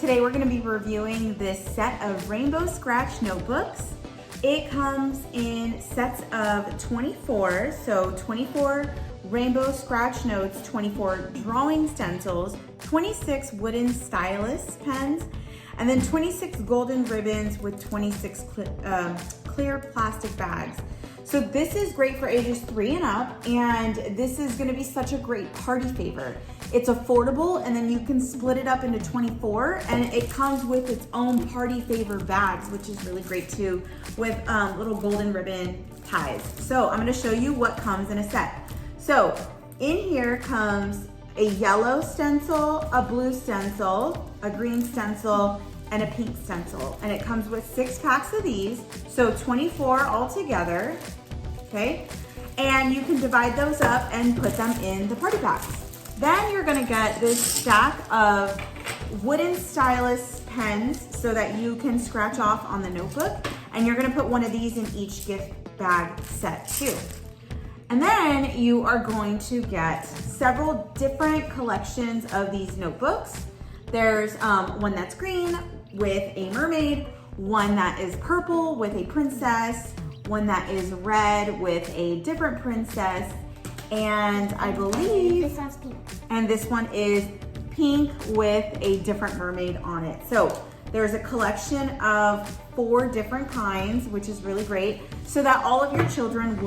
today we're going to be reviewing this set of Rainbow Scratch notebooks. It comes in sets of 24, so 24 Rainbow Scratch notes, 24 drawing stencils, 26 wooden stylus pens, and then 26 golden ribbons with 26 clear plastic bags. So this is great for ages 3 and up, and this is gonna be such a great party favor. It's affordable, and then you can split it up into 24, and it comes with its own party favor bags, which is really great too, with little golden ribbon ties. So I'm gonna show you what comes in a set. So in here comes a yellow stencil, a blue stencil, a green stencil, and a pink stencil. And it comes with 6 packs of these, so 24 altogether, okay? And you can divide those up and put them in the party packs. Then you're gonna get this stack of wooden stylus pens so that you can scratch off on the notebook. And you're gonna put one of these in each gift bag set too. And then you are going to get several different collections of these notebooks. There's one that's green with a mermaid, one that is purple with a princess, one that is red with a different princess, and I believe this one's pink. And this one is pink with a different mermaid on it. So there's a collection of 4 different kinds, which is really great, so that all of your children will